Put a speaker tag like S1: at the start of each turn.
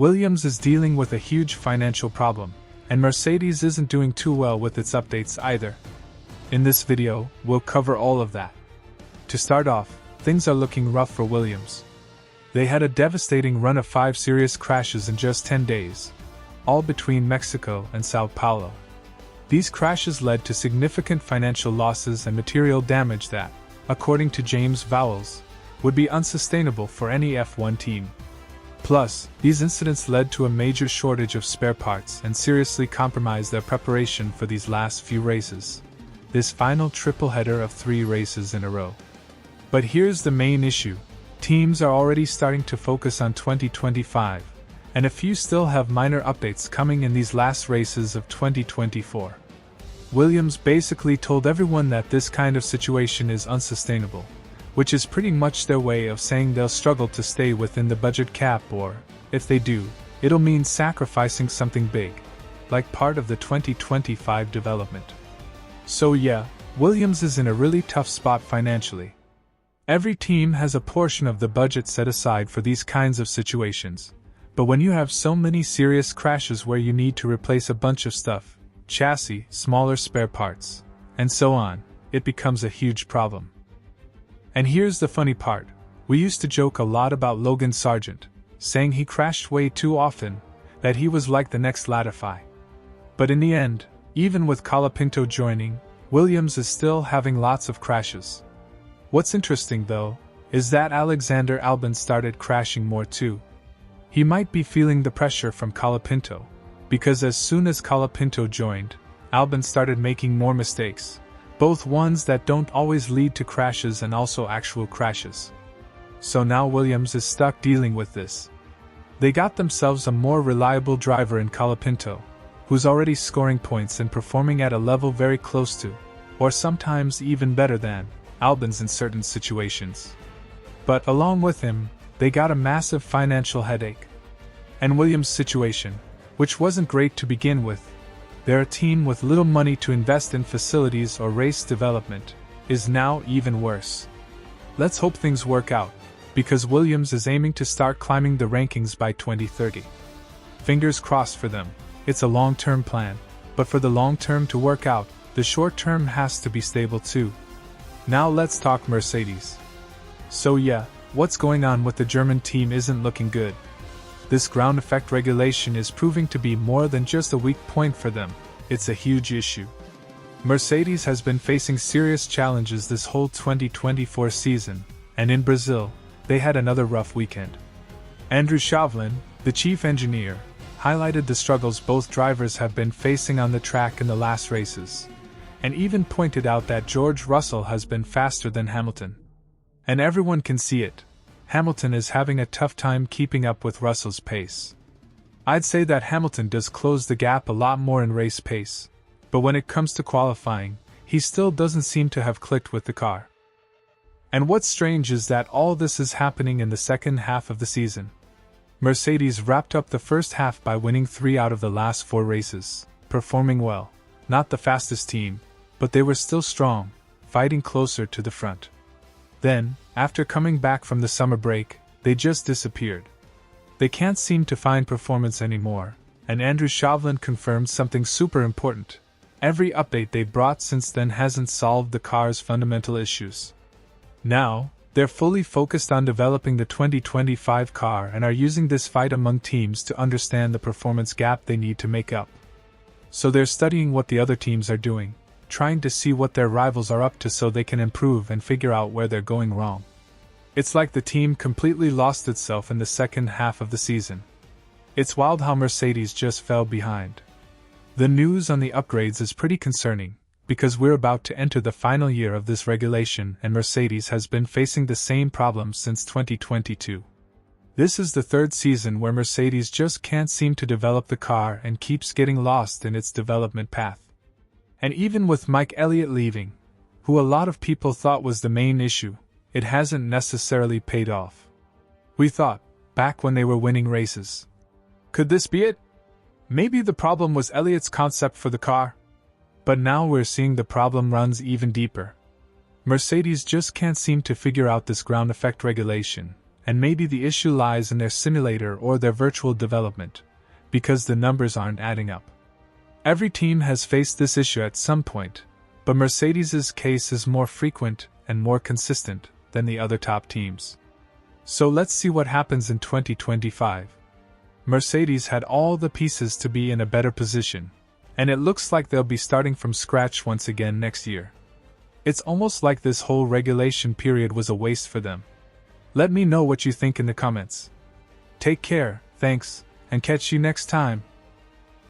S1: Williams is dealing with a huge financial problem, and Mercedes isn't doing too well with its updates either. In this video, we'll cover all of that. To start off, things are looking rough for Williams. They had a devastating run of 5 serious crashes in just 10 days, all between Mexico and Sao Paulo. These crashes led to significant financial losses and material damage that, according to James Vowles, would be unsustainable for any F1 team. Plus, these incidents led to a major shortage of spare parts and seriously compromised their preparation for these last few races. This final triple header of 3 races in a row. But here's the main issue. Teams are already starting to focus on 2025, and a few still have minor updates coming in these last races of 2024. Williams basically told everyone that this kind of situation is unsustainable, which is pretty much their way of saying they'll struggle to stay within the budget cap, or, if they do, it'll mean sacrificing something big, like part of the 2025 development. So yeah, Williams is in a really tough spot financially. Every team has a portion of the budget set aside for these kinds of situations, but when you have so many serious crashes where you need to replace a bunch of stuff, chassis, smaller spare parts, and so on, it becomes a huge problem. And here's the funny part, we used to joke a lot about Logan Sargent, saying he crashed way too often, that he was like the next Latifi. But in the end, even with Colapinto joining, Williams is still having lots of crashes. What's interesting though, is that Alexander Albon started crashing more too. He might be feeling the pressure from Colapinto, because as soon as Colapinto joined, Albon started making more mistakes, both ones that don't always lead to crashes and also actual crashes. So now Williams is stuck dealing with this. They got themselves a more reliable driver in Colapinto, who's already scoring points and performing at a level very close to, or sometimes even better than, Albon's in certain situations. But along with him, they got a massive financial headache. And Williams' situation, which wasn't great to begin with, they're a team with little money to invest in facilities or race development, is now even worse. Let's hope things work out, because Williams is aiming to start climbing the rankings by 2030. Fingers crossed for them. It's a long-term plan, but for the long term to work out, the short term has to be stable too. Now let's talk Mercedes. So yeah, what's going on with the German team isn't looking good. This ground effect regulation is proving to be more than just a weak point for them, it's a huge issue. Mercedes has been facing serious challenges this whole 2024 season, and in Brazil, they had another rough weekend. Andrew Chauvelin, the chief engineer, highlighted the struggles both drivers have been facing on the track in the last races, and even pointed out that George Russell has been faster than Hamilton. And everyone can see it. Hamilton is having a tough time keeping up with Russell's pace. I'd say that Hamilton does close the gap a lot more in race pace, but when it comes to qualifying, he still doesn't seem to have clicked with the car. And what's strange is that all this is happening in the second half of the season. Mercedes wrapped up the first half by winning 3 out of the last 4 races, performing well. Not the fastest team, but they were still strong, fighting closer to the front. Then, after coming back from the summer break, they just disappeared. They can't seem to find performance anymore, and Andrew Chauvelin confirmed something super important. Every update they brought since then hasn't solved the car's fundamental issues. Now, they're fully focused on developing the 2025 car and are using this fight among teams to understand the performance gap they need to make up. So they're studying what the other teams are doing, trying to see what their rivals are up to so they can improve and figure out where they're going wrong. It's like the team completely lost itself in the second half of the season. It's wild how Mercedes just fell behind. The news on the upgrades is pretty concerning, because we're about to enter the final year of this regulation and Mercedes has been facing the same problems since 2022. This is the 3rd season where Mercedes just can't seem to develop the car and keeps getting lost in its development path. And even with Mike Elliott leaving, who a lot of people thought was the main issue, it hasn't necessarily paid off. We thought, back when they were winning races. Could this be it? Maybe the problem was Elliott's concept for the car? But now we're seeing the problem runs even deeper. Mercedes just can't seem to figure out this ground effect regulation, and maybe the issue lies in their simulator or their virtual development, because the numbers aren't adding up. Every team has faced this issue at some point, but Mercedes's case is more frequent and more consistent than the other top teams. So let's see what happens in 2025. Mercedes had all the pieces to be in a better position, and it looks like they'll be starting from scratch once again next year. It's almost like this whole regulation period was a waste for them. Let me know what you think in the comments. Take care, thanks, and catch you next time.